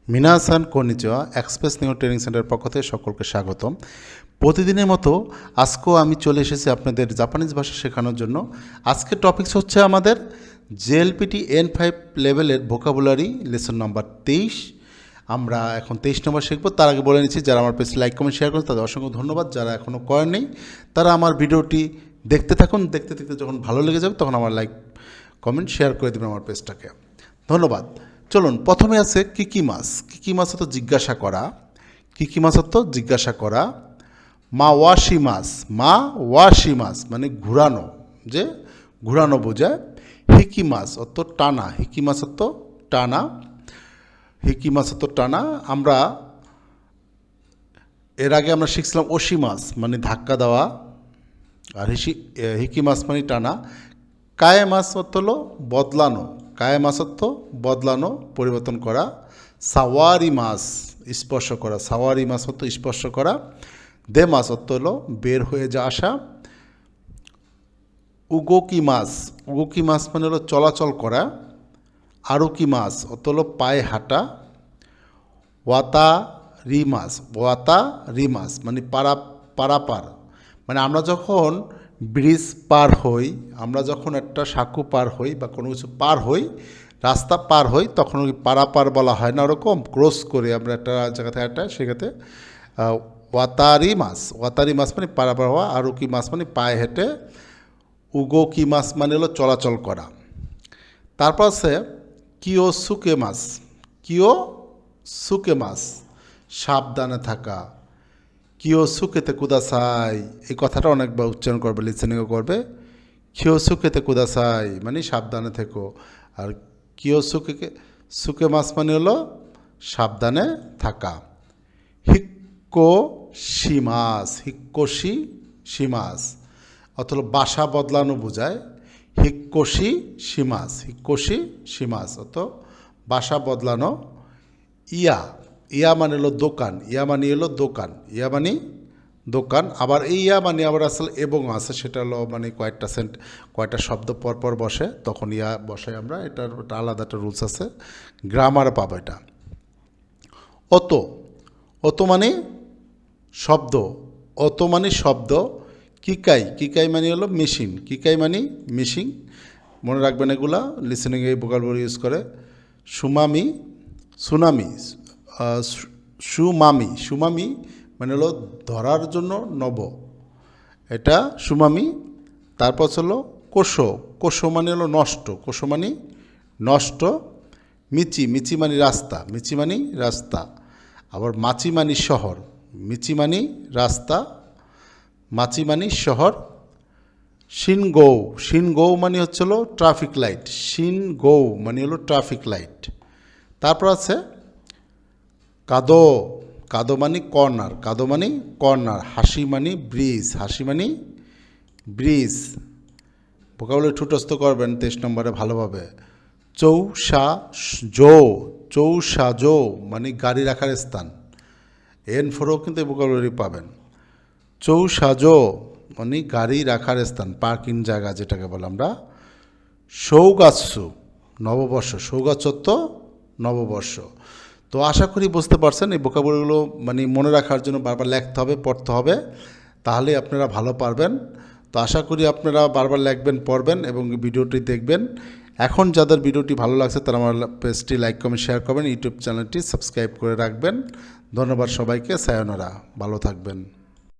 মিনাসান কনিচিওয়া express new training সেন্টারের পক্ষ থেকে সকলকে স্বাগতম। প্রতিদিনের মতো আজকেও আমি চলে এসেছি আপনাদের জাপানিজ ভাষা শেখানোর জন্য। আজকের টপিকস হচ্ছে আমাদের জেএলপিটি N5 লেভেলের ভোকাবুলারি লেসন নাম্বার 23। আমরা এখন 23 নম্বর শিখব। তার আগে বলে নিচ্ছি, যারা আমার পেজে লাইক কমেন্ট শেয়ার করেন তাদের অসংখ্য ধন্যবাদ। যারা এখনও করেননি তারা আমার ভিডিওটি দেখতে থাকুন। দেখতে দেখতে যখন ভালো লেগে যাবে তখন আমার লাইক কমেন্ট শেয়ার করে দেবেন আমার পেজটাকে। ধন্যবাদ। চলুন, প্রথমে আছে কিকিমাস। কিকিমাস অর্থ জিজ্ঞাসা করা। কিকিমাস অর্থ জিজ্ঞাসা করা। মা ওয়াশিমাস। মা ওয়াশিমাস মানে ঘুরানো, যে ঘুরানো বোঝায়। হিকিমাস অর্থ টানা। হিকিমাস অর্থ টানা। হিকিমাস অর্থ টানা। আমরা এর আগে আমরা শিখছিলাম ওশিমাস মানে ধাক্কা দেওয়া, আর হিকিমাস মানে টানা। কায়েমাস অর্থ হলো বদলানো। কায়েমাস অর্থ বদলানো, পরিবর্তন করা। সাওয়ারি মাস স্পর্শ করা। সাওয়ারি মাস অর্থ স্পর্শ করা। দেমাস অর্থ হলো বের হয়ে যা আসা। উগোকি মাস। উগোকি মাস মানে হলো চলাচল করা। আরুকি মাস অর্থ হলো পায়ে হাঁটা। ওয়াতা রিমাস। ওয়াতা রিমাস মানে পারাপার। মানে আমরা যখন ব্রিজ পার হই, আমরা যখন একটা সাঁকো পার হই বা কোনো কিছু পার হই, রাস্তা পার হই, তখন ওই পারাপার বলা হয় না, ওরকম ক্রস করে আমরা একটা জায়গা থেকে একটা সেখানে ওয়াতারি মাস। ওয়াতারি মাস মানে পারাপার হওয়া। আরুকি মাস মানে পায়ে হেঁটে। উগোকি মাস মানে হলো চলাচল করা। তারপর আছে কিয়োসুকে মাস। কিয়োসুকে মাস সাবধানে থাকা। কিয়োসুকেতে কুদাসাই, এই কথাটা অনেকবার উচ্চারণ করবে, লিসেনিংও করবে। কিয়োসুকেতে কুদাসাই মানে সাবধানে থেকো। আর সুকে মাস মানে হলো সাবধানে থাকা। হিক্কোশিমাস। হিক্কোশিমাস অথবা বাসা বদলানো বোঝায়। হিক্কোশিমাস। হিক্কোশিমাস অত বাসা বদলানো। ইয়া। ইয়া মানে হলো দোকান। ইয়া মানে হলো দোকান। ইয়া মানে দোকান। আবার এই ইয়া মানে আবার আসলে এবং আছে, সেটা হলো মানে কয়েকটা শব্দ পরপর বসে, তখন ইয়া বসাই আমরা। এটার আলাদা একটা রুলস আছে, গ্রামারে পাবো এটা। অতো। অতো মানে শব্দ। অতো মানে শব্দ। কিকাই। কিকাই মানে হলো মেশিন। কিকাই মানে মেশিন। মনে রাখবেন এগুলা, লিসেনিং এই ভোকাবুলারি ইউজ করে। সুমামি। সুনামি। সুমামি। সুমামি মানে হলো ধরার জন্য নব, এটা সুমামি। তারপর হলো কোশো। কোশো মানে হলো নষ্ট। কোশো মানে নষ্ট। মিচি। মিচি মানে রাস্তা। মিচি মানে রাস্তা। আবার মাচি মানে শহর। মিচি মানে রাস্তা, মাচি মানে শহর। শিনগৌ। শিনগৌ মানে হচ্ছে হলো ট্রাফিক লাইট। শিনগৌ মানে হলো ট্রাফিক লাইট। তারপর আছে কাদো। কাদো মানে কর্নার। কাদো মানে কর্নার। হাসি মানে ব্রিজ। হাসি মানে ব্রিজ। ভোকাবুলারি ঠুটস্থ করবেন 23 নম্বরে ভালোভাবে। চৌসা জো। চৌসা জো মানে গাড়ি রাখার স্থান। N4ও কিন্তু এই ভোকাবুলারি পাবেন। চৌসাজো মানে গাড়ি রাখার স্থান, পার্কিং জায়গা যেটাকে বলে আমরা। সৌগাৎসু নববর্ষ। সৌগাচ্ছত্ব নববর্ষ। তো আশা করি বুঝতে পারছেন, এই ভোকাবুলারিগুলো মানে মনে রাখার জন্য বারবার লিখতে হবে, পড়তে হবে, তাহলে আপনারা ভালো পারবেন। তো আশা করি আপনারা বারবার লিখবেন, পড়বেন এবং ভিডিওটি দেখবেন। এখন যাদের ভিডিওটি ভালো লাগছে তারা আমার পেজটি লাইক কমেন্ট শেয়ার করবেন, ইউটিউব চ্যানেলটি সাবস্ক্রাইব করে রাখবেন। ধন্যবাদ সবাইকে। সায়োনারা। ভালো থাকবেন।